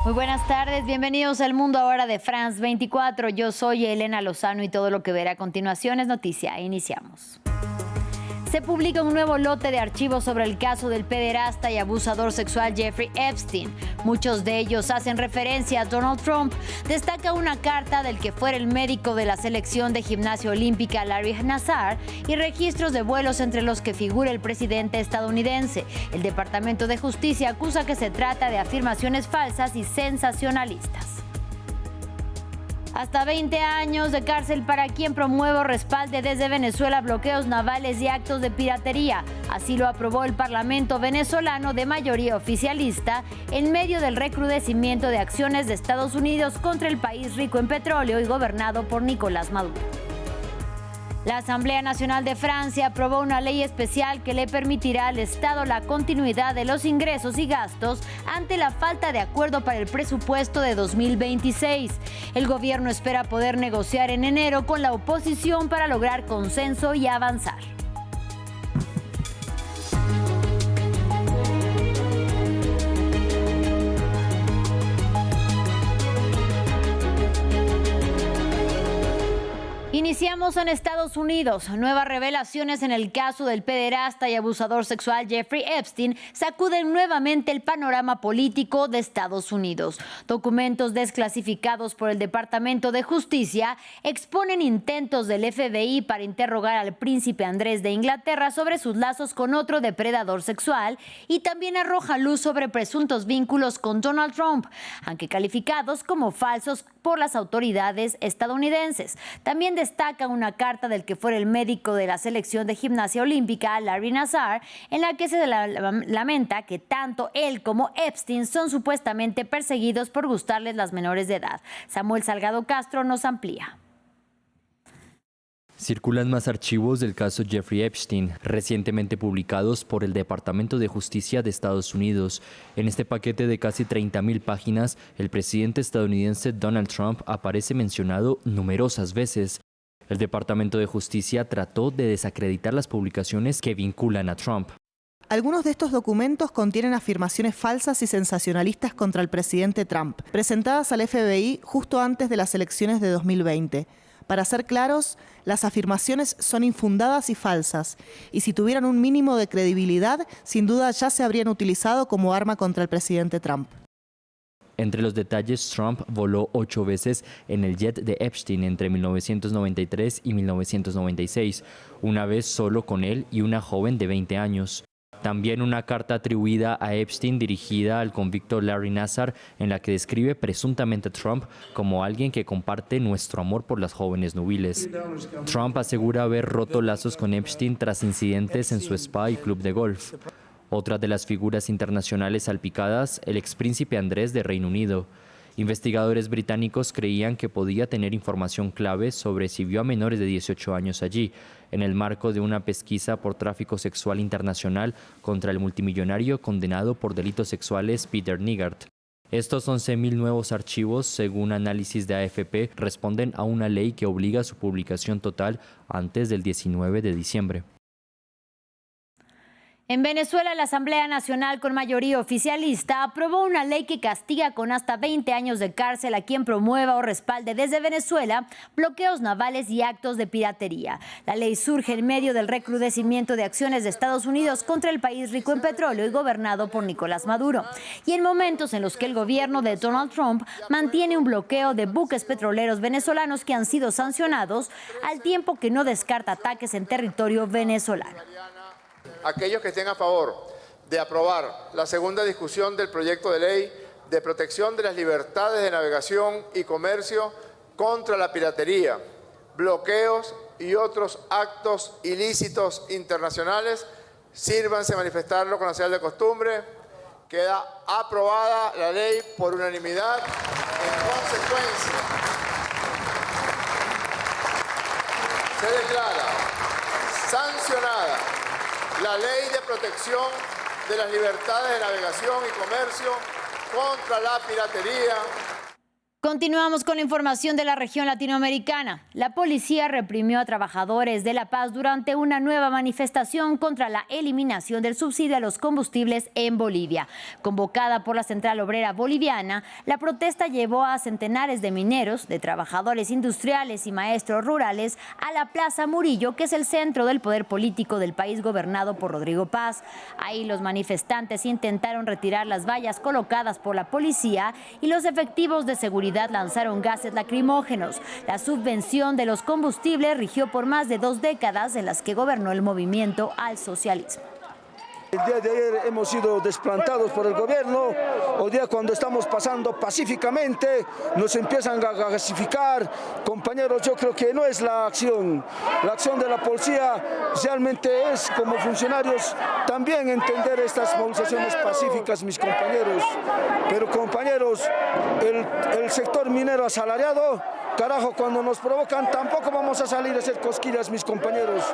Muy buenas tardes, bienvenidos al Mundo Ahora de France 24. Yo soy Elena Lozano y todo lo que verá a continuación es noticia. Iniciamos. Se publica un nuevo lote de archivos sobre el caso del pederasta y abusador sexual Jeffrey Epstein. Muchos de ellos hacen referencia a Donald Trump. Destaca una carta del que fuera el médico de la selección de gimnasia olímpica Larry Nassar y registros de vuelos entre los que figura el presidente estadounidense. El Departamento de Justicia acusa que se trata de afirmaciones falsas y sensacionalistas. Hasta 20 años de cárcel para quien promueva o respalde desde Venezuela bloqueos navales y actos de piratería. Así lo aprobó el Parlamento venezolano de mayoría oficialista en medio del recrudecimiento de acciones de Estados Unidos contra el país rico en petróleo y gobernado por Nicolás Maduro. La Asamblea Nacional de Francia aprobó una ley especial que le permitirá al Estado la continuidad de los ingresos y gastos ante la falta de acuerdo para el presupuesto de 2026. El gobierno espera poder negociar en enero con la oposición para lograr consenso y avanzar. Iniciamos en Estados Unidos. Nuevas revelaciones en el caso del pederasta y abusador sexual Jeffrey Epstein sacuden nuevamente el panorama político de Estados Unidos. Documentos desclasificados por el Departamento de Justicia exponen intentos del FBI para interrogar al príncipe Andrés de Inglaterra sobre sus lazos con otro depredador sexual y también arroja luz sobre presuntos vínculos con Donald Trump, aunque calificados como falsos por las autoridades estadounidenses. También destaca una carta del que fuera el médico de la selección de gimnasia olímpica, Larry Nassar, en la que se lamenta que tanto él como Epstein son supuestamente perseguidos por gustarles las menores de edad. Samuel Salgado Castro nos amplía. Circulan más archivos del caso Jeffrey Epstein, recientemente publicados por el Departamento de Justicia de Estados Unidos. En este paquete de casi 30.000 páginas, el presidente estadounidense Donald Trump aparece mencionado numerosas veces. El Departamento de Justicia trató de desacreditar las publicaciones que vinculan a Trump. Algunos de estos documentos contienen afirmaciones falsas y sensacionalistas contra el presidente Trump, presentadas al FBI justo antes de las elecciones de 2020. Para ser claros, las afirmaciones son infundadas y falsas, y si tuvieran un mínimo de credibilidad, sin duda ya se habrían utilizado como arma contra el presidente Trump. Entre los detalles, Trump voló 8 veces en el jet de Epstein entre 1993 y 1996, una vez solo con él y una joven de 20 años. También una carta atribuida a Epstein dirigida al convicto Larry Nassar, en la que describe presuntamente a Trump como alguien que comparte nuestro amor por las jóvenes nubiles. Trump asegura haber roto lazos con Epstein tras incidentes en su spa y club de golf. Otra de las figuras internacionales salpicadas, el expríncipe Andrés de Reino Unido. Investigadores británicos creían que podía tener información clave sobre si vio a menores de 18 años allí, en el marco de una pesquisa por tráfico sexual internacional contra el multimillonario condenado por delitos sexuales Peter Nygard. Estos 11.000 nuevos archivos, según análisis de AFP, responden a una ley que obliga a su publicación total antes del 19 de diciembre. En Venezuela, la Asamblea Nacional, con mayoría oficialista, aprobó una ley que castiga con hasta 20 años de cárcel a quien promueva o respalde desde Venezuela bloqueos navales y actos de piratería. La ley surge en medio del recrudecimiento de acciones de Estados Unidos contra el país rico en petróleo y gobernado por Nicolás Maduro, y en momentos en los que el gobierno de Donald Trump mantiene un bloqueo de buques petroleros venezolanos que han sido sancionados, al tiempo que no descarta ataques en territorio venezolano. Aquellos que estén a favor de aprobar la segunda discusión del proyecto de ley de protección de las libertades de navegación y comercio contra la piratería, bloqueos y otros actos ilícitos internacionales, sírvanse a manifestarlo con la señal de costumbre. Queda aprobada la ley por unanimidad. En consecuencia, se declara sancionada la Ley de Protección de las Libertades de Navegación y Comercio contra la Piratería. Continuamos con la información de la región latinoamericana. La policía reprimió a trabajadores de La Paz durante una nueva manifestación contra la eliminación del subsidio a los combustibles en Bolivia. Convocada por la Central Obrera Boliviana, la protesta llevó a centenares de mineros, de trabajadores industriales y maestros rurales a la Plaza Murillo, que es el centro del poder político del país gobernado por Rodrigo Paz. Ahí los manifestantes intentaron retirar las vallas colocadas por la policía y los efectivos de seguridad lanzaron gases lacrimógenos. La subvención de los combustibles rigió por más de 2 décadas en las que gobernó el movimiento al socialismo. El día de ayer hemos sido desplantados por el gobierno. Hoy día, cuando estamos pasando pacíficamente, nos empiezan a gasificar. Compañeros, yo creo que no es la acción. La acción de la policía realmente es, como funcionarios, también entender estas movilizaciones pacíficas, mis compañeros. Pero, compañeros, el sector minero asalariado, carajo, cuando nos provocan, tampoco vamos a salir a hacer cosquillas, mis compañeros.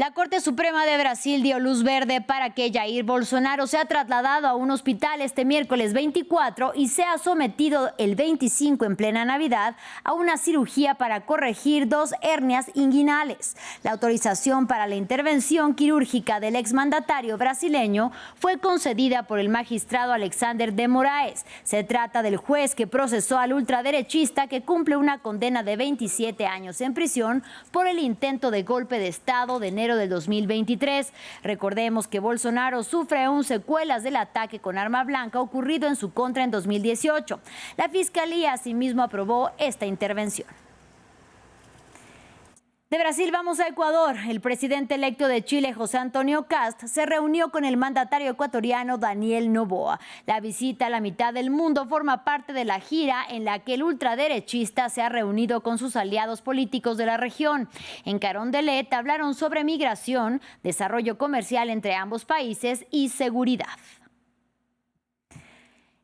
La Corte Suprema de Brasil dio luz verde para que Jair Bolsonaro sea trasladado a un hospital este miércoles 24 y sea sometido el 25 en plena Navidad a una cirugía para corregir 2 hernias inguinales. La autorización para la intervención quirúrgica del exmandatario brasileño fue concedida por el magistrado Alexander de Moraes. Se trata del juez que procesó al ultraderechista, que cumple una condena de 27 años en prisión por el intento de golpe de Estado de enero del 2023. Recordemos que Bolsonaro sufre aún secuelas del ataque con arma blanca ocurrido en su contra en 2018. La Fiscalía asimismo aprobó esta intervención. De Brasil vamos a Ecuador. El presidente electo de Chile, José Antonio Kast, se reunió con el mandatario ecuatoriano Daniel Noboa. La visita a la mitad del mundo forma parte de la gira en la que el ultraderechista se ha reunido con sus aliados políticos de la región. En Carondelet hablaron sobre migración, desarrollo comercial entre ambos países y seguridad.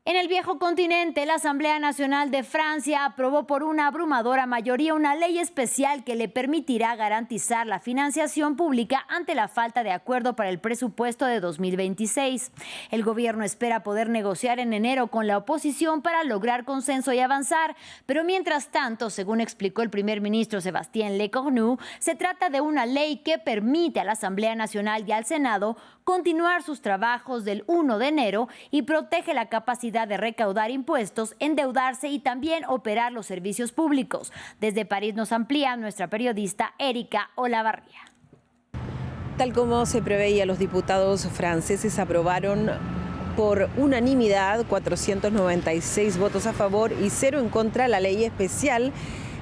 En el viejo continente, la Asamblea Nacional de Francia aprobó por una abrumadora mayoría una ley especial que le permitirá garantizar la financiación pública ante la falta de acuerdo para el presupuesto de 2026. El gobierno espera poder negociar en enero con la oposición para lograr consenso y avanzar, pero mientras tanto, según explicó el primer ministro Sébastien Lecornu, se trata de una ley que permite a la Asamblea Nacional y al Senado continuar sus trabajos del 1 de enero y protege la capacidad de recaudar impuestos, endeudarse y también operar los servicios públicos. Desde París nos amplía nuestra periodista Erika Olavarría. Tal como se preveía, los diputados franceses aprobaron por unanimidad 496 votos a favor y 0 en contra la ley especial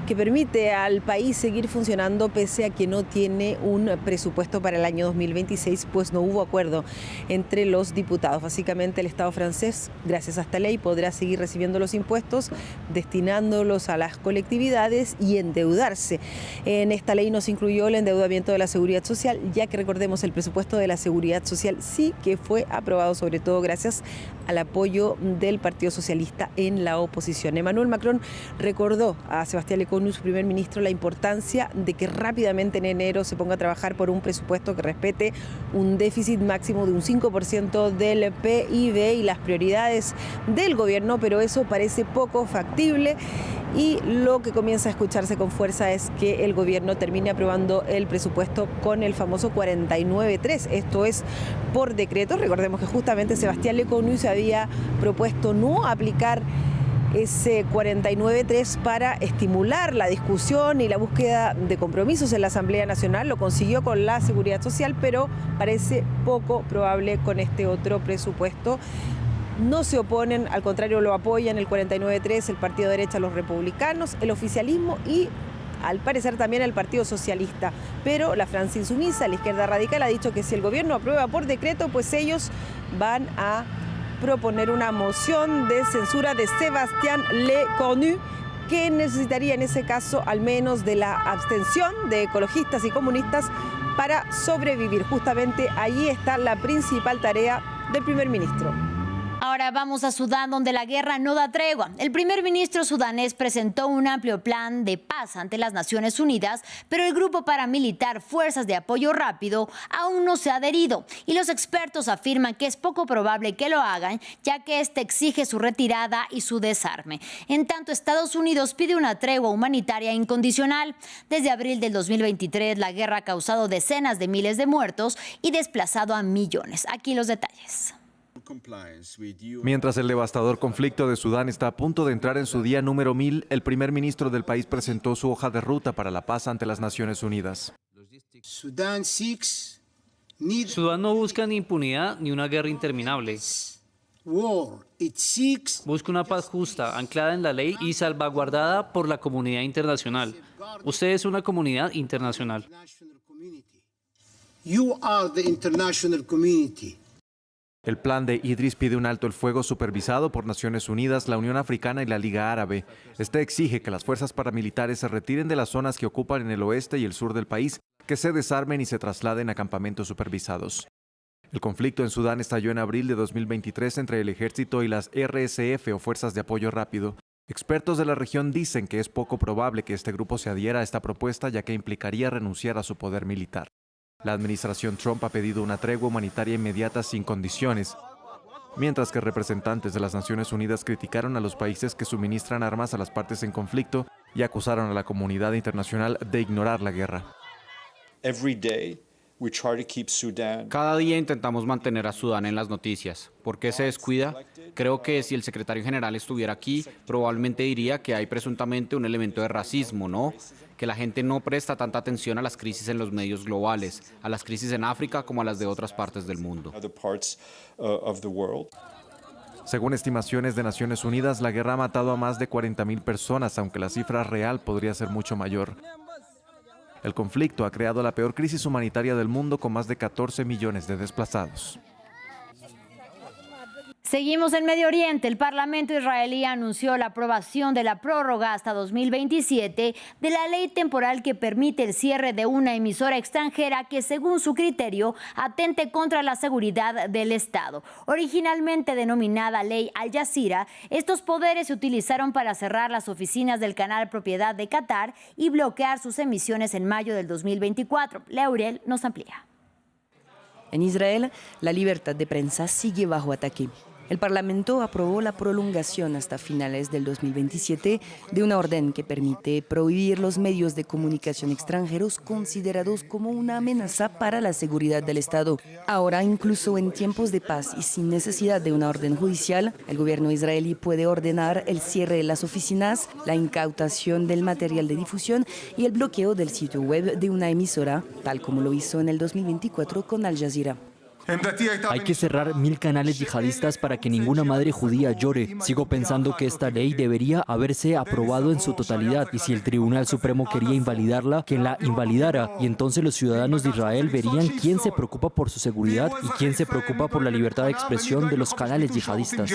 que permite al país seguir funcionando pese a que no tiene un presupuesto para el año 2026, pues no hubo acuerdo entre los diputados. Básicamente, el Estado francés, gracias a esta ley, podrá seguir recibiendo los impuestos, destinándolos a las colectividades y endeudarse. En esta ley no se incluyó el endeudamiento de la Seguridad Social, ya que recordemos, el presupuesto de la Seguridad Social sí que fue aprobado, sobre todo gracias al apoyo del Partido Socialista en la oposición. Emmanuel Macron recordó a Sebastián Lecornu, su primer ministro, la importancia de que rápidamente en enero se ponga a trabajar por un presupuesto que respete un déficit máximo de un 5% del PIB y las prioridades del gobierno, pero eso parece poco factible y lo que comienza a escucharse con fuerza es que el gobierno termine aprobando el presupuesto con el famoso 49.3. Esto es por decreto. Recordemos que justamente Sebastián Lecornu se había propuesto no aplicar ese 49.3 para estimular la discusión y la búsqueda de compromisos en la Asamblea Nacional. Lo consiguió con la Seguridad Social, pero parece poco probable con este otro presupuesto. No se oponen, al contrario lo apoyan el 49.3, el partido de derecha, los republicanos, el oficialismo y al parecer también el Partido Socialista. Pero la Francia Insumisa, la izquierda radical, ha dicho que si el gobierno aprueba por decreto, pues ellos van a proponer una moción de censura de Sebastián Lecornu, que necesitaría en ese caso al menos de la abstención de ecologistas y comunistas para sobrevivir. Justamente allí está la principal tarea del primer ministro. Ahora vamos a Sudán, donde la guerra no da tregua. El primer ministro sudanés presentó un amplio plan de paz ante las Naciones Unidas, pero el grupo paramilitar Fuerzas de Apoyo Rápido aún no se ha adherido y los expertos afirman que es poco probable que lo hagan, ya que este exige su retirada y su desarme. En tanto, Estados Unidos pide una tregua humanitaria incondicional. Desde abril del 2023, la guerra ha causado decenas de miles de muertos y desplazado a millones. Aquí los detalles. Mientras el devastador conflicto de Sudán está a punto de entrar en su día número 1000, el primer ministro del país presentó su hoja de ruta para la paz ante las Naciones Unidas. Sudán no busca ni impunidad ni una guerra interminable. Busca una paz justa, anclada en la ley y salvaguardada por la comunidad internacional. Usted es una comunidad internacional. You are the international community. El plan de Idris pide un alto el fuego supervisado por Naciones Unidas, la Unión Africana y la Liga Árabe. Este exige que las fuerzas paramilitares se retiren de las zonas que ocupan en el oeste y el sur del país, que se desarmen y se trasladen a campamentos supervisados. El conflicto en Sudán estalló en abril de 2023 entre el ejército y las RSF o Fuerzas de Apoyo Rápido. Expertos de la región dicen que es poco probable que este grupo se adhiera a esta propuesta, ya que implicaría renunciar a su poder militar. La administración Trump ha pedido una tregua humanitaria inmediata sin condiciones, mientras que representantes de las Naciones Unidas criticaron a los países que suministran armas a las partes en conflicto y acusaron a la comunidad internacional de ignorar la guerra. Cada día intentamos mantener a Sudán en las noticias. ¿Por qué se descuida? Creo que si el secretario general estuviera aquí, probablemente diría que hay presuntamente un elemento de racismo, ¿no? Que la gente no presta tanta atención a las crisis en los medios globales, a las crisis en África como a las de otras partes del mundo. Según estimaciones de Naciones Unidas, la guerra ha matado a más de 40,000 personas, aunque la cifra real podría ser mucho mayor. El conflicto ha creado la peor crisis humanitaria del mundo, con más de 14 millones de desplazados. Seguimos en Medio Oriente. El Parlamento israelí anunció la aprobación de la prórroga hasta 2027 de la ley temporal que permite el cierre de una emisora extranjera que, según su criterio, atente contra la seguridad del Estado. Originalmente denominada Ley Al Jazeera, estos poderes se utilizaron para cerrar las oficinas del canal propiedad de Qatar y bloquear sus emisiones en mayo del 2024. Leuriel nos amplía. En Israel, la libertad de prensa sigue bajo ataque. El Parlamento aprobó la prolongación hasta finales del 2027 de una orden que permite prohibir los medios de comunicación extranjeros considerados como una amenaza para la seguridad del Estado. Ahora, incluso en tiempos de paz y sin necesidad de una orden judicial, el gobierno israelí puede ordenar el cierre de las oficinas, la incautación del material de difusión y el bloqueo del sitio web de una emisora, tal como lo hizo en el 2024 con Al Jazeera. Hay que cerrar 1000 canales yihadistas para que ninguna madre judía llore. Sigo pensando que esta ley debería haberse aprobado en su totalidad y si el Tribunal Supremo quería invalidarla, que la invalidara y entonces los ciudadanos de Israel verían quién se preocupa por su seguridad y quién se preocupa por la libertad de expresión de los canales yihadistas.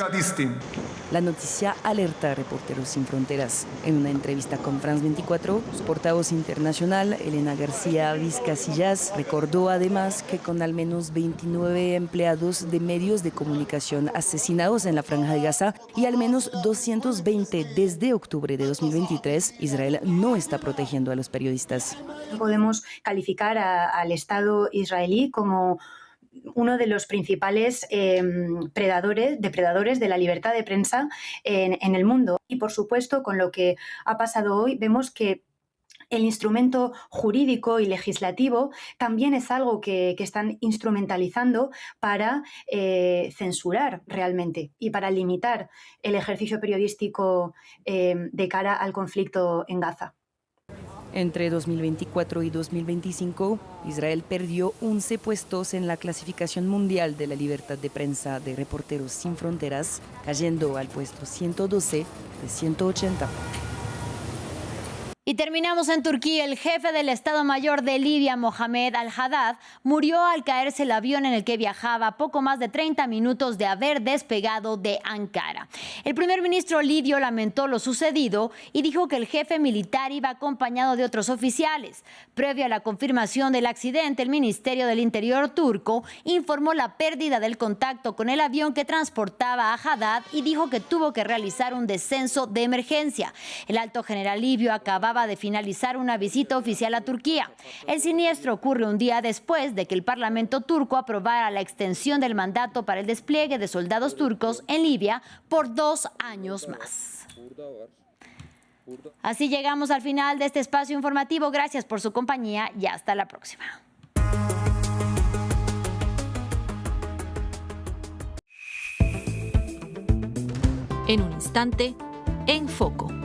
La noticia alerta a Reporteros Sin Fronteras. En una entrevista con France 24, su portavoz internacional, Elena García Vizcasillas, recordó además que con al menos 29 empleados de medios de comunicación asesinados en la Franja de Gaza y al menos 220 desde octubre de 2023, Israel no está protegiendo a los periodistas. Podemos calificar al Estado israelí como uno de los principales depredadores de la libertad de prensa en el mundo. Y por supuesto, con lo que ha pasado hoy, vemos que el instrumento jurídico y legislativo también es algo que están instrumentalizando para censurar realmente y para limitar el ejercicio periodístico de cara al conflicto en Gaza. Entre 2024 y 2025, Israel perdió 11 puestos en la clasificación mundial de la libertad de prensa de Reporteros Sin Fronteras, cayendo al puesto 112 de 180. Y terminamos en Turquía. El jefe del Estado Mayor de Libia, Mohamed al-Haddad, murió al caerse el avión en el que viajaba poco más de 30 minutos de haber despegado de Ankara. El primer ministro libio lamentó lo sucedido y dijo que el jefe militar iba acompañado de otros oficiales. Previo a la confirmación del accidente, el Ministerio del Interior turco informó la pérdida del contacto con el avión que transportaba a Haddad y dijo que tuvo que realizar un descenso de emergencia. El alto general libio acababa de finalizar una visita oficial a Turquía. El siniestro ocurre un día después de que el Parlamento turco aprobara la extensión del mandato para el despliegue de soldados turcos en Libia por 2 años más. Así llegamos al final de este espacio informativo. Gracias por su compañía y hasta la próxima. En un instante, en Foco.